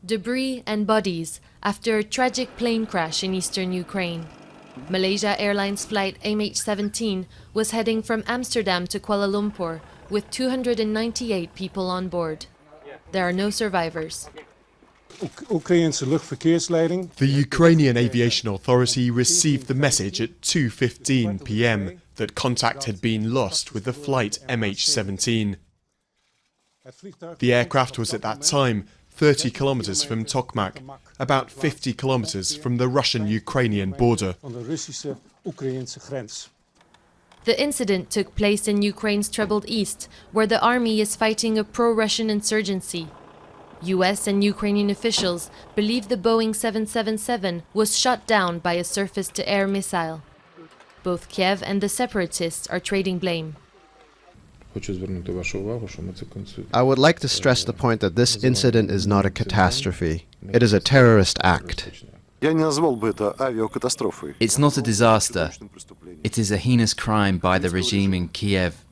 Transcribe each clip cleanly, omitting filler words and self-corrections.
Debris and bodies after a tragic plane crash in eastern Ukraine. Malaysia Airlines flight MH17 was heading from Amsterdam to Kuala Lumpur with 298 people on board. There are no survivors. The Ukrainian Aviation Authority received the message at 2:15 p.m. that contact had been lost with the flight MH17. The aircraft was at that time 30 kilometers from Tokmak, about 50 kilometers from the Russian-Ukrainian border. The incident took place in Ukraine's troubled east, where the army is fighting a pro-Russian insurgency. US and Ukrainian officials believe the Boeing 777 was shot down by a surface-to-air missile. Both Kiev and the separatists are trading blame. I would like to stress the point that this incident is not a catastrophe. It is a terrorist act. It's not a disaster. It is a heinous crime by the regime in Kiev.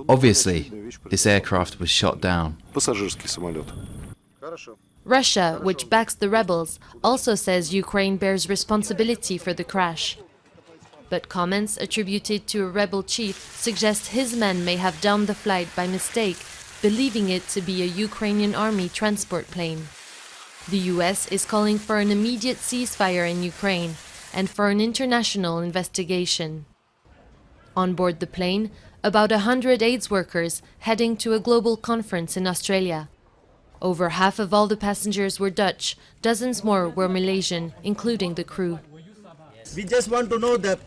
Obviously, this aircraft was shot down. Russia, which backs the rebels, also says Ukraine bears responsibility for the crash. But comments attributed to a rebel chief suggest his men may have downed the flight by mistake, believing it to be a Ukrainian army transport plane. The US is calling for an immediate ceasefire in Ukraine and for an international investigation. On board the plane, about 100 AIDS workers heading to a global conference in Australia. Over half of all the passengers were Dutch, dozens more were Malaysian, including the crew. We just want to know the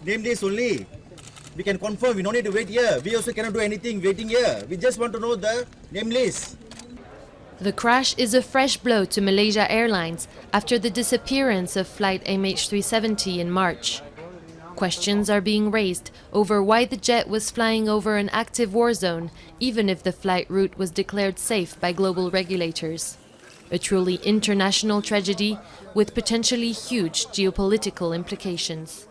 name list only. We can confirm, we don't need to wait here. We also cannot do anything waiting here. We just want to know the name list. The crash is a fresh blow to Malaysia Airlines after the disappearance of flight MH17 in March. Questions are being raised over why the jet was flying over an active war zone, even if the flight route was declared safe by global regulators. A truly international tragedy with potentially huge geopolitical implications.